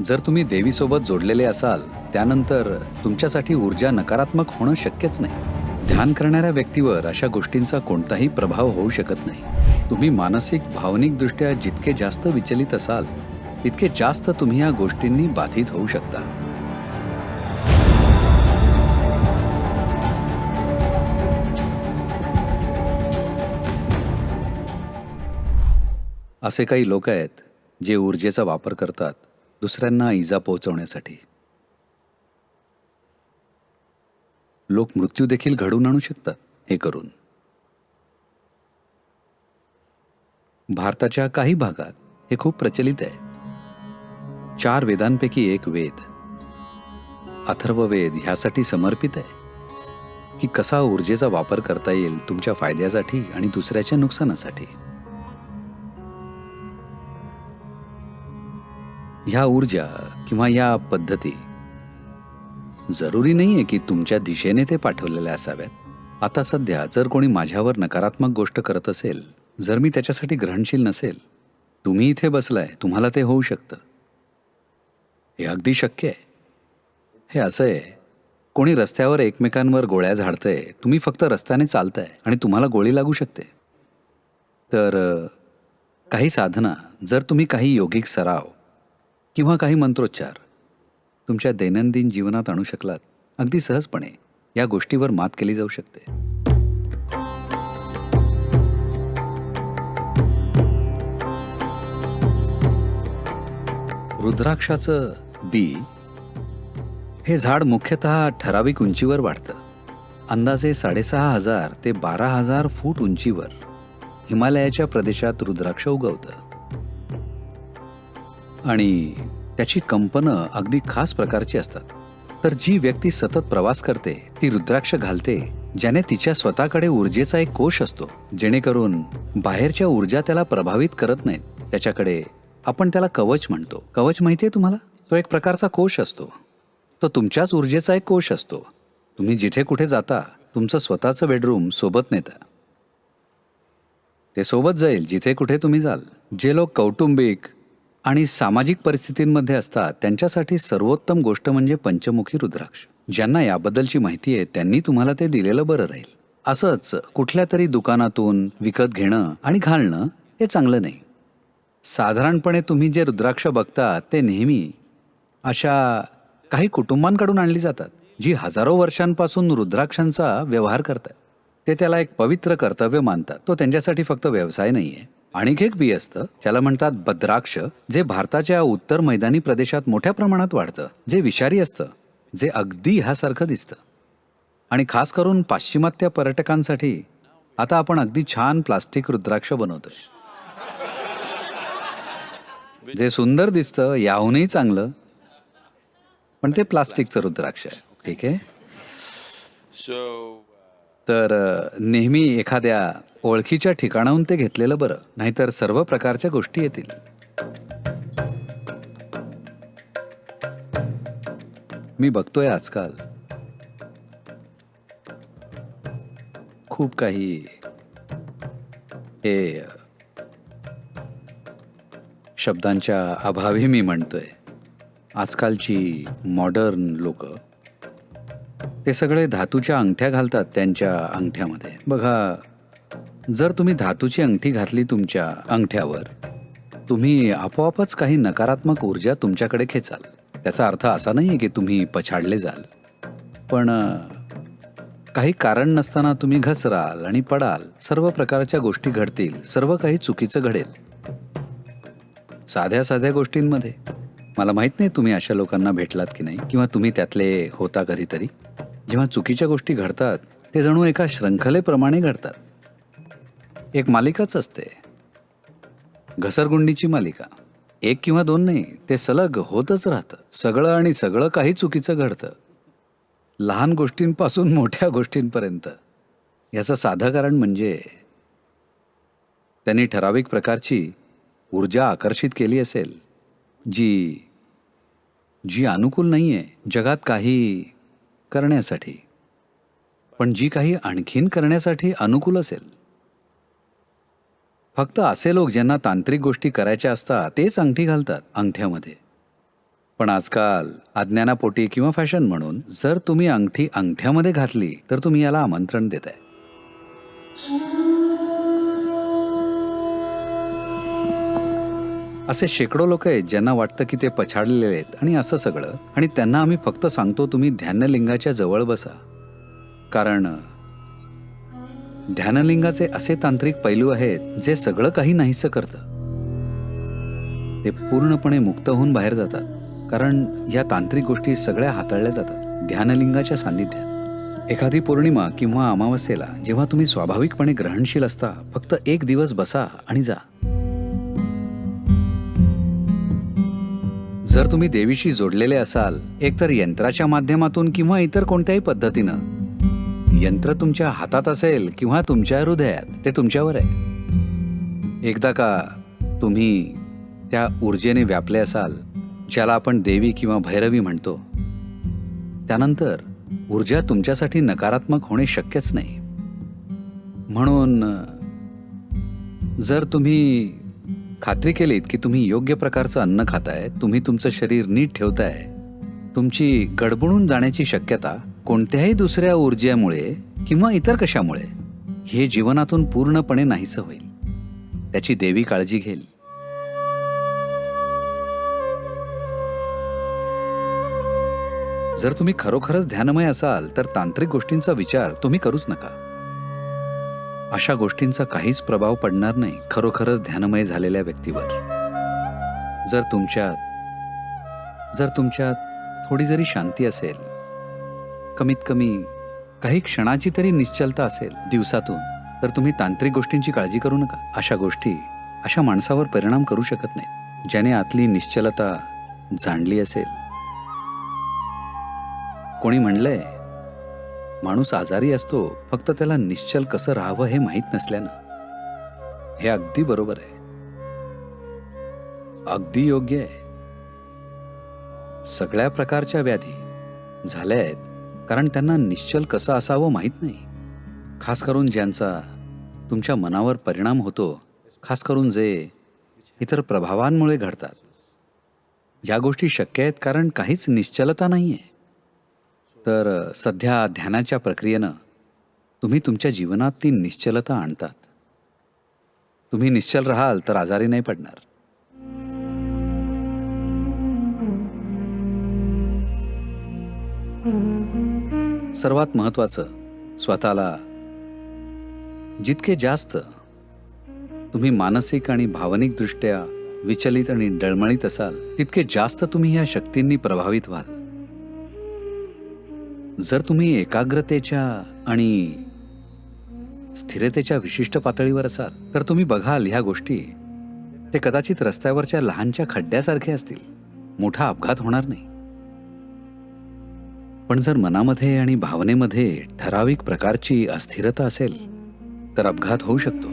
जर तुम्ही देवीसोबत जोडलेले असाल त्यानंतर तुमच्यासाठी ऊर्जा नकारात्मक होणं शक्यच नाही. ध्यान करणाऱ्या व्यक्तीवर अशा गोष्टींचा कोणताही प्रभाव होऊ शकत नाही. तुम्ही मानसिक भावनिकदृष्ट्या जितके जास्त विचलित असाल तितके जास्त तुम्ही या गोष्टींनी बाधित होऊ शकता. असे काही लोक आहेत जे ऊर्जेचा वापर करतात दुसऱ्यांना इजा पोहोचवण्यासाठी. लोक मृत्यू देखील घडवून आणू शकतात हे करून. भारताच्या काही भागात हे खूप प्रचलित आहे. 4 वेदांपैकी एक वेद अथर्ववेद ह्यासाठी समर्पित आहे की कसा ऊर्जेचा वापर करता येईल तुमच्या फायद्यासाठी आणि दुसऱ्याच्या नुकसानासाठी. ह्या ऊर्जा किंवा या पद्धती जरुरी नाहीये की तुमच्या दिशेने ते पाठवलेल्या असाव्यात. आता सध्या जर कोणी माझ्यावर नकारात्मक गोष्ट करत असेल, जर मी त्याच्यासाठी ग्रहणशील नसेल, तुम्ही इथे बसलाय, तुम्हाला ते होऊ शकतं. हे अगदी शक्य आहे. हे असं आहे, कोणी रस्त्यावर एकमेकांवर गोळ्या झाडतंय, तुम्ही फक्त रस्त्याने चालताय आणि तुम्हाला गोळी लागू शकते. तर काही साधना, जर तुम्ही काही योगिक सराव किंवा काही मंत्रोच्चार तुमच्या दैनंदिन जीवनात आणू शकलात, अगदी सहजपणे या गोष्टीवर मात केली जाऊ शकते. रुद्राक्षाचं बी हे झाड मुख्यतः ठराविक उंचीवर वाढतं. अंदाजे 6,500 ते 12,000 फूट उंचीवर हिमालयाच्या प्रदेशात रुद्राक्ष उगवतं आणि त्याची कंपनं अगदी खास प्रकारची असतात. तर जी व्यक्ती सतत प्रवास करते ती रुद्राक्ष घालते ज्याने तिच्या स्वतःकडे ऊर्जेचा एक कोश असतो, जेणेकरून बाहेरच्या ऊर्जा त्याला प्रभावित करत नाहीत. त्याच्याकडे आपण त्याला कवच म्हणतो. कवच माहितीये तुम्हाला? तो एक प्रकारचा कोश असतो. तो तुमच्याच ऊर्जेचा एक कोश असतो. तुम्ही जिथे कुठे जाता तुमचं स्वतःचं बेडरूम सोबत नेता. ते सोबत जाईल जिथे कुठे तुम्ही जाल. जे लोक कौटुंबिक आणि सामाजिक परिस्थितींमध्ये असतात त्यांच्यासाठी सर्वोत्तम गोष्ट म्हणजे पंचमुखी रुद्राक्ष. ज्यांना याबद्दलची माहिती आहे त्यांनी तुम्हाला ते दिलेलं बरं राहील. असंच कुठल्या तरी दुकानातून विकत घेणं आणि घालणं हे चांगलं नाही. साधारणपणे तुम्ही जे रुद्राक्ष बघता ते नेहमी अशा काही कुटुंबांकडून आणली जातात जी हजारो वर्षांपासून रुद्राक्षांचा व्यवहार करतात. ते त्याला एक पवित्र कर्तव्य मानतात. तो त्यांच्यासाठी फक्त व्यवसाय नाहीये. आणखी एक बी असतं ज्याला म्हणतात भद्राक्ष, जे भारताच्या उत्तर मैदानी प्रदेशात मोठ्या प्रमाणात वाढतं, जे विषारी असतं, जे अगदी ह्यासारखं दिसतं. आणि खास करून पाश्चिमात्य पर्यटकांसाठी आता आपण अगदी छान प्लास्टिक रुद्राक्ष बनवतोय, जे सुंदर दिसतं, याहूनही चांगलं, पण ते प्लास्टिकचं रुद्राक्ष आहे. ठीक आहे. तर नेहमी एखाद्या ओळखीच्या ठिकाणाहून ते घेतलेलं बरं, नाहीतर सर्व प्रकारच्या गोष्टी येतील. मी बघतोय आजकाल खूप काही हे शब्दांच्या अभावी मी म्हणतोय, आजकालची मॉडर्न लोक ते सगळे धातूच्या अंगठ्या घालतात त्यांच्या अंगठ्यामध्ये. बघा, जर तुम्ही धातूची अंगठी घातली तुमच्या अंगठ्यावर, तुम्ही आपोआपच काही नकारात्मक ऊर्जा तुमच्याकडे खेचाल. त्याचा अर्थ असा नाही की तुम्ही पछाडले जाल, पण काही कारण नसताना तुम्ही घसराल आणि पडाल. सर्व प्रकारच्या गोष्टी घडतील, सर्व काही चुकीचं घडेल. साध्या साध्या गोष्टींमध्ये मला माहित नाही तुम्ही अशा लोकांना भेटलात की नाही, किंवा तुम्ही त्यातले होता कधीतरी. जेव्हा चुकीच्या गोष्टी घडतात ते जणू एका शृंखलेप्रमाणे घडतात. एक मालिकाच असते, घसरगुंडीची मालिका. 1 किंवा 2 नाही, ते सलग होतच राहतं. सगळं आणि सगळं काही चुकीचं घडतं, लहान गोष्टींपासून मोठ्या गोष्टींपर्यंत. याचं साधं कारण म्हणजे त्यांनी ठराविक प्रकारची ऊर्जा आकर्षित केली असेल जी अनुकूल नाहीये जगात काही करण्यासाठी, पण जी काही आणखीन करण्यासाठी अनुकूल असेल. फक्त असे लोक ज्यांना तांत्रिक गोष्टी करायच्या असतात तेच अंगठी घालतात अंगठ्यामध्ये. पण आजकाल अज्ञानापोटी किंवा फॅशन म्हणून जर तुम्ही अंगठी अंगठ्यामध्ये घातली तर तुम्ही याला आमंत्रण देताय. असे शेकडो लोक आहेत ज्यांना वाटतं की ते पछाडलेले आहेत आणि असं सगळं, आणि त्यांना आम्ही फक्त सांगतो तुम्ही ध्यानलिंगाच्या जवळ बसा. कारण ध्यानलिंगाचे असे तांत्रिक पैलू आहेत जे सगळं काही नाहीसं करतं. ते पूर्णपणे मुक्त होऊन बाहेर जातात, कारण या तांत्रिक गोष्टी सगळ्या हाताळल्या जातात ध्यानलिंगाच्या सान्निध्यात. एखादी पौर्णिमा किंवा अमावस्येला जेव्हा तुम्ही स्वाभाविकपणे ग्रहणशील असता, फक्त एक दिवस बसा आणि जा. जर तुम्ही देवीशी जोडलेले असाल, एकतर यंत्राच्या माध्यमातून किंवा इतर कोणत्याही पद्धतीनं, यंत्र तुमच्या हातात असेल किंवा तुमच्या हृदयात, ते तुमच्यावर आहे. एकदा का तुम्ही त्या ऊर्जेने व्यापले असाल, ज्याला आपण देवी किंवा भैरवी म्हणतो, त्यानंतर ऊर्जा तुमच्यासाठी नकारात्मक होणे शक्यच नाही. म्हणून जर तुम्ही खात्री केलीत की तुम्ही योग्य प्रकारचं अन्न खाताय, तुम्ही तुमचं शरीर नीट ठेवताय, तुमची गडबडून जाण्याची शक्यता कोणत्याही दुसऱ्या ऊर्जेमुळे किंवा इतर कशामुळे हे जीवनातून पूर्णपणे नाहीसं होईल. त्याची देवी काळजी घेईल. जर तुम्ही खरोखरच ध्यानमय असाल तर तांत्रिक गोष्टींचा विचार तुम्ही करूच नका. अशा गोष्टींचा काहीच प्रभाव पडणार नाही खरोखरच ध्यानमय झालेल्या व्यक्तीवर. जर तुमच्यात थोडी जरी शांती असेल, कमीत कमी काही क्षणाची तरी निश्चलता असेल दिवसातून, तर तुम्ही तांत्रिक गोष्टींची काळजी करू नका. अशा गोष्टी अशा माणसावर परिणाम करू शकत नाहीत ज्याने आतली निश्चलता जाणली असेल. कोणी म्हणलंय, माणूस आजारी असतो फक्त त्याला निश्चल कसं राहावं हे माहीत नसल्यानं. हे अगदी बरोबर आहे, अगदी योग्य आहे. सगळ्या प्रकारच्या व्याधी झाल्या आहेत कारण त्यांना निश्चल कसं असावं माहीत नाही. खास करून ज्यांचा तुमच्या मनावर परिणाम होतो, खास करून जे इतर प्रभावांमुळे घडतात. या गोष्टी शक्य आहेत कारण काहीच निश्चलता नाही आहे. तर सध्या ध्यानाच्या प्रक्रियेनं तुम्ही तुमच्या जीवनात ती निश्चलता आणतात. तुम्ही निश्चल राहाल तर आजारी नाही पडणार. सर्वात महत्त्वाचं, स्वतःला जितके जास्त तुम्ही मानसिक आणि भावनिक दृष्ट्या विचलित आणि डळमळीत असाल, तितके जास्त तुम्ही ह्या शक्तींनी प्रभावित व्हाल. जर तुम्ही एकाग्रतेच्या आणि स्थिरतेच्या विशिष्ट पातळीवर असाल तर तुम्ही बघाल ह्या गोष्टी ते कदाचित रस्त्यावरच्या लहानच्या खड्ड्यासारखे असतील, मोठा अपघात होणार नाही. पण जर मनामध्ये आणि भावनेमध्ये ठराविक प्रकारची अस्थिरता असेल तर अपघात होऊ शकतो.